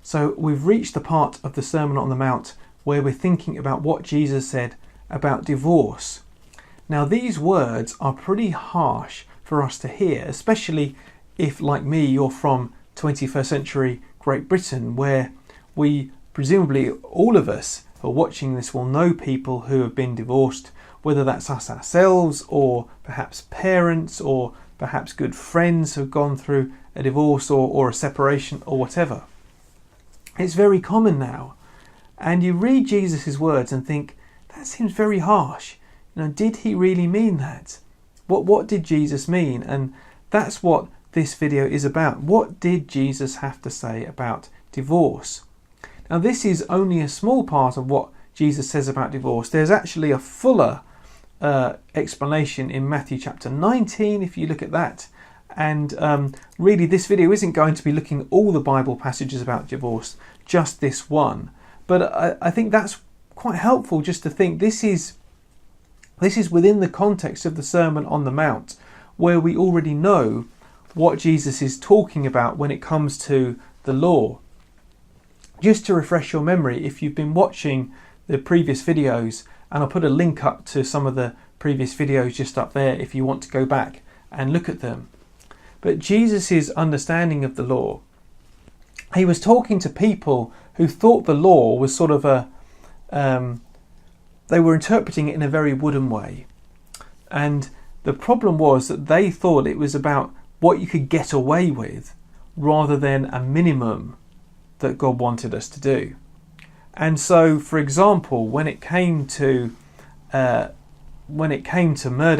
So we've reached the part of the Sermon on the Mount where we're thinking about what Jesus said about divorce. Now these words are pretty harsh for us to hear, especially if, like me, you're from 21st century Great Britain, where we, presumably all of us who are watching this, will know people who have been divorced, whether that's us ourselves or perhaps parents or perhaps good friends who've gone through a divorce or a separation or whatever. It's very common now. And you read Jesus' words and think, that seems very harsh. Did he really mean that? What did Jesus mean? And that's what this video is about. What did Jesus have to say about divorce? Now this is only a small part of what Jesus says about divorce. There's actually a fuller explanation in Matthew chapter 19, if you look at that. And really this video isn't going to be looking at all the Bible passages about divorce, just this one. But I think that's quite helpful just to think this is within the context of the Sermon on the Mount, where we already know what Jesus is talking about when it comes to the law. Just to refresh your memory, if you've been watching the previous videos, and I'll put a link up to some of the previous videos just up there if you want to go back and look at them. But Jesus' understanding of the law, he was talking to people who thought the law was sort of they were interpreting it in a very wooden way. And the problem was that they thought it was about what you could get away with rather than a minimum that God wanted us to do. And so, for example, when it came to murder,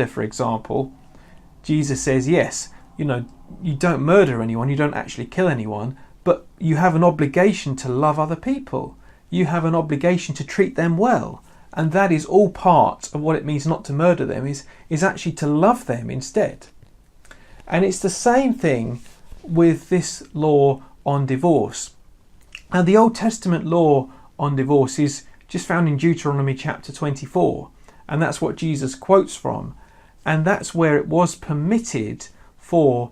for example, Jesus says, yes, you don't murder anyone, you don't actually kill anyone, but you have an obligation to love other people. You have an obligation to treat them well. And that is all part of what it means not to murder them, is actually to love them instead. And it's the same thing with this law on divorce. Now the Old Testament law on divorce is just found in Deuteronomy chapter 24. And that's what Jesus quotes from. And that's where it was permitted for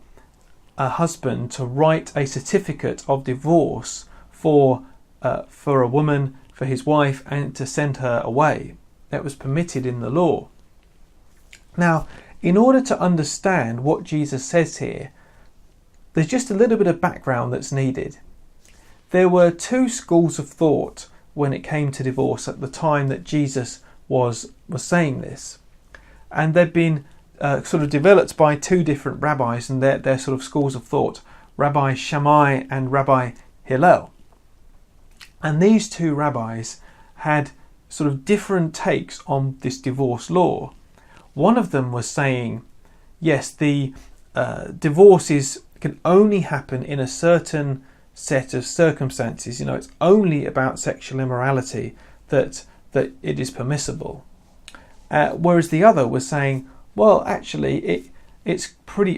a husband to write a certificate of divorce for a woman, for his wife, and to send her away. That was permitted in the law. Now, in order to understand what Jesus says here, there's just a little bit of background that's needed. There were two schools of thought when it came to divorce at the time that Jesus was saying this. And they'd been sort of developed by two different rabbis and their sort of schools of thought, Rabbi Shammai and Rabbi Hillel. And these two rabbis had sort of different takes on this divorce law. One of them was saying, yes, the divorce can only happen in a certain set of circumstances. It's only about sexual immorality that it is permissible. Whereas the other was saying, well, actually, it's pretty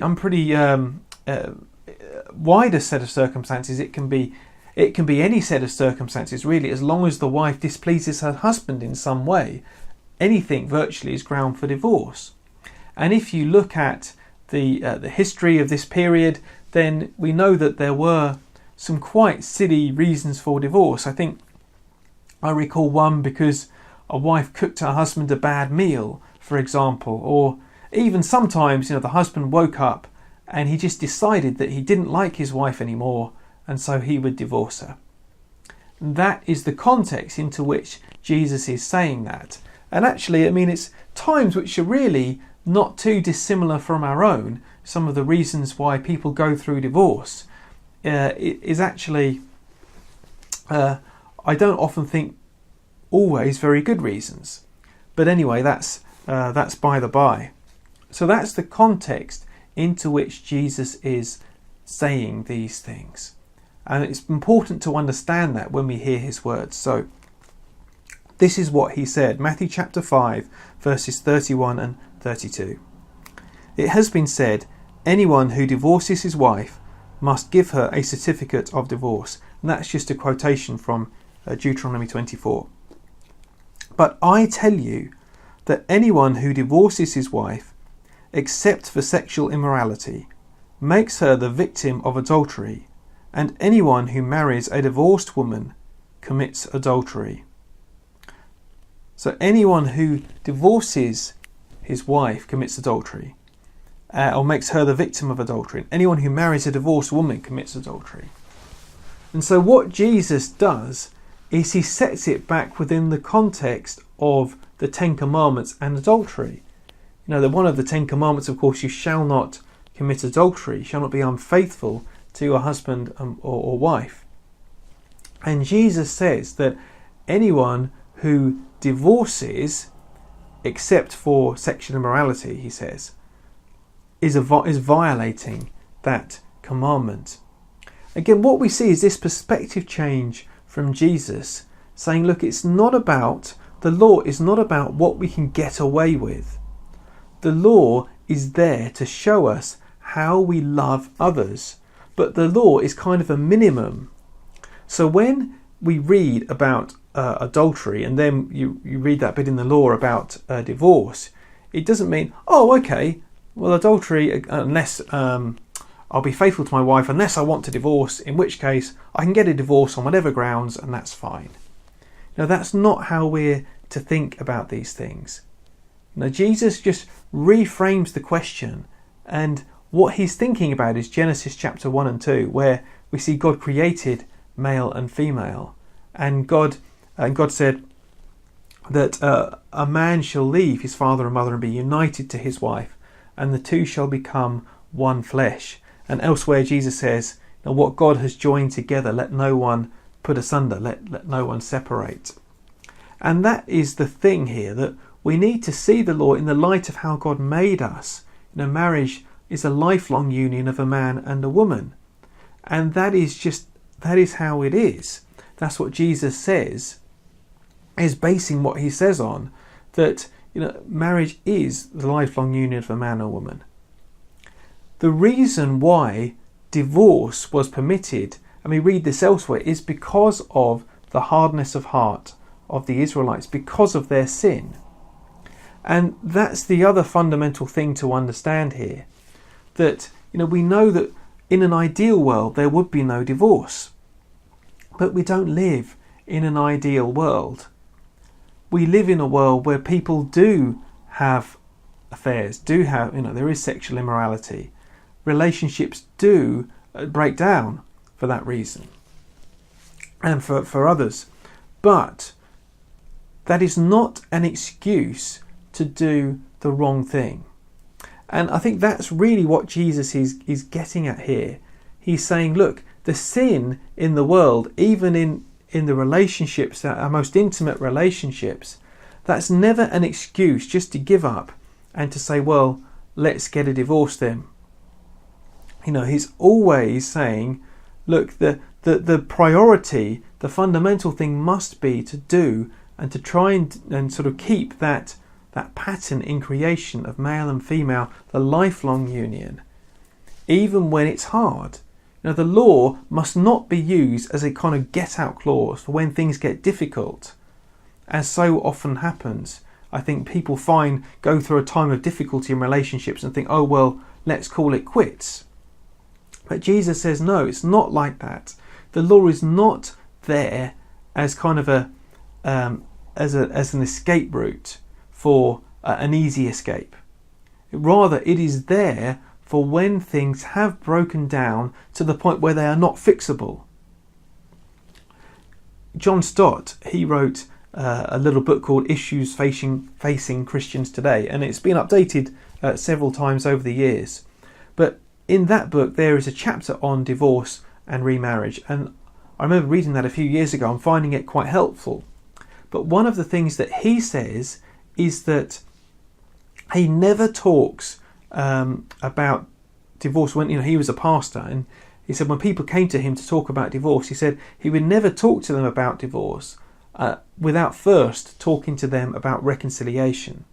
wider set of circumstances. It can be any set of circumstances, really, as long as the wife displeases her husband in some way. Anything virtually is ground for divorce. And if you look at the history of this period, then we know that there were some quite silly reasons for divorce. I recall one because a wife cooked her husband a bad meal, for example, or even sometimes, the husband woke up and he just decided that he didn't like his wife anymore, and so he would divorce her. That is the context into which Jesus is saying that. And actually, it's times which are really not too dissimilar from our own. Some of the reasons why people go through divorce is actually, I don't often think, always very good reasons. But anyway, that's by the by. So that's the context into which Jesus is saying these things. And it's important to understand that when we hear his words. So this is what he said, Matthew chapter 5, verses 31 and 32. It has been said, anyone who divorces his wife must give her a certificate of divorce. And that's just a quotation from Deuteronomy 24. But I tell you that anyone who divorces his wife, except for sexual immorality, makes her the victim of adultery, and anyone who marries a divorced woman commits adultery. So anyone who divorces his wife commits adultery, or makes her the victim of adultery. Anyone who marries a divorced woman commits adultery. And so what Jesus does is he sets it back within the context of the Ten Commandments and adultery. One of the Ten Commandments, of course, you shall not commit adultery, you shall not be unfaithful to your husband or wife. And Jesus says that anyone who divorces, except for sexual immorality, he says, is violating that commandment. Again, what we see is this perspective change from Jesus, saying, look, the law is not about what we can get away with. The law is there to show us how we love others, but the law is kind of a minimum. So when we read about adultery, and then you read that bit in the law about divorce, it doesn't mean, adultery, unless I'll be faithful to my wife unless I want to divorce, in which case I can get a divorce on whatever grounds and that's fine. Now that's not how we're to think about these things. Now Jesus just reframes the question, and what he's thinking about is Genesis chapter 1 and 2, where we see God created male and female, and God said that a man shall leave his father and mother and be united to his wife, and the two shall become one flesh. And elsewhere Jesus says, now what God has joined together, let no one put asunder, let no one separate. And that is the thing here, that we need to see the law in the light of how God made us. Marriage is a lifelong union of a man and a woman. And that is how it is. That's what Jesus says, is basing what he says on, that marriage is the lifelong union of a man and a woman. The reason why divorce was permitted, and we read this elsewhere, is because of the hardness of heart of the Israelites, because of their sin. And that's the other fundamental thing to understand here, that we know that in an ideal world there would be no divorce, but we don't live in an ideal world. We live in a world where people do have affairs, there is sexual immorality. Relationships do break down for that reason, and for others. But that is not an excuse to do the wrong thing. And I think that's really what Jesus is getting at here. He's saying, look, the sin in the world, even in the relationships, our most intimate relationships, that's never an excuse just to give up and to say, well, let's get a divorce then. He's always saying, look, the priority, the fundamental thing must be to do and to try and sort of keep that pattern in creation of male and female, the lifelong union, even when it's hard. The law must not be used as a kind of get-out clause for when things get difficult, as so often happens. I think people go through a time of difficulty in relationships and think, oh, well, let's call it quits. But Jesus says, no, it's not like that. The law is not there as kind of as an escape route for an easy escape. Rather, it is there for when things have broken down to the point where they are not fixable. John Stott, he wrote a little book called Issues Facing Christians Today, and it's been updated several times over the years. But in that book there is a chapter on divorce and remarriage, and I remember reading that a few years ago and finding it quite helpful. But one of the things that he says is that he never talks about divorce when he was a pastor, and he said when people came to him to talk about divorce, he said he would never talk to them about divorce without first talking to them about reconciliation.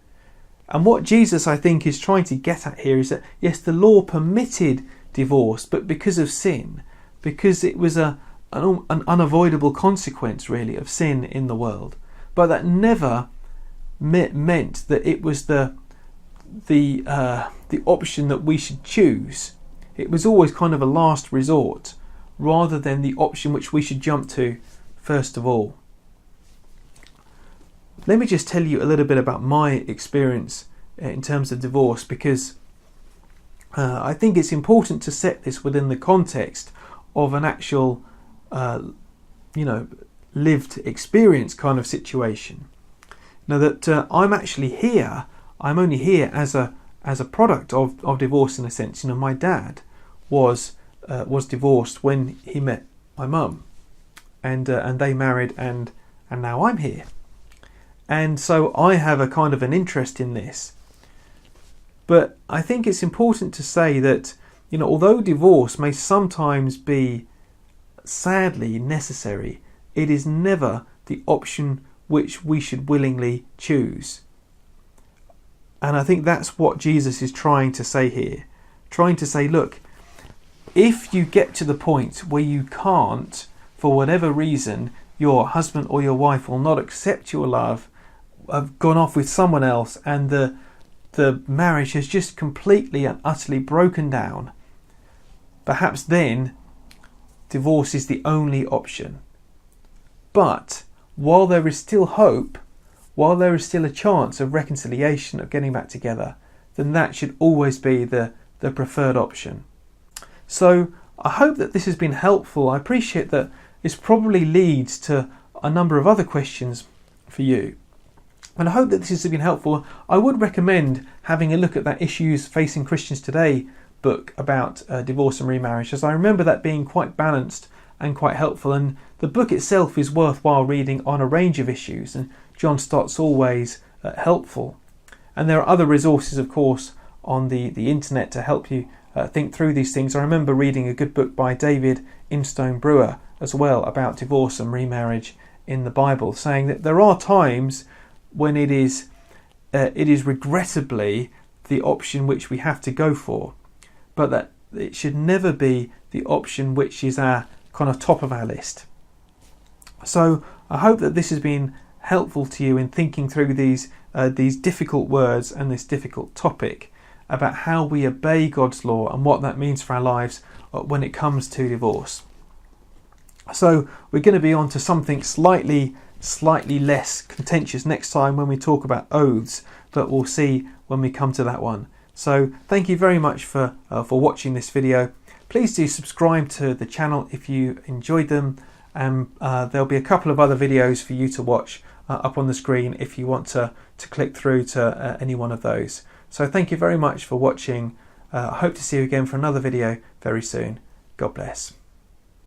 And what Jesus, I think, is trying to get at here is that, yes, the law permitted divorce, but because of sin, because it was an unavoidable consequence, really, of sin in the world. But that never meant that it was the option that we should choose. It was always kind of a last resort rather than the option which we should jump to first of all. Let me just tell you a little bit about my experience in terms of divorce, because I think it's important to set this within the context of an actual, lived experience kind of situation. Now that I'm only here as a product of divorce in a sense. My dad was divorced when he met my mum, and they married, and now I'm here, and so I have a kind of an interest in this. But I think it's important to say that, although divorce may sometimes be sadly necessary, it is never the option which we should willingly choose. And I think that's what Jesus is trying to say here. Trying to say, look, if you get to the point where you can't, for whatever reason, your husband or your wife will not accept your love, have gone off with someone else, and the marriage has just completely and utterly broken down, perhaps then divorce is the only option. But while there is still hope, while there is still a chance of reconciliation, of getting back together, then that should always be the preferred option. So I hope that this has been helpful. I appreciate that this probably leads to a number of other questions for you. And I hope that this has been helpful. I would recommend having a look at that Issues Facing Christians Today book about divorce and remarriage, as I remember that being quite balanced and quite helpful. And the book itself is worthwhile reading on a range of issues, and John Stott's always helpful. And there are other resources, of course, on the internet to help you think through these things. I remember reading a good book by David Instone Brewer as well about divorce and remarriage in the Bible, saying that there are times when it is regrettably the option which we have to go for, but that it should never be the option which is our kind of top of our list. So I hope that this has been helpful to you in thinking through these difficult words and this difficult topic about how we obey God's law and what that means for our lives when it comes to divorce. So we're going to be on to something slightly less contentious next time when we talk about oaths, but we'll see when we come to that one. So thank you very much for watching this video. Please do subscribe to the channel if you enjoyed them, and there'll be a couple of other videos for you to watch up on the screen if you want to click through to any one of those. So thank you very much for watching. I hope to see you again for another video very soon. God bless.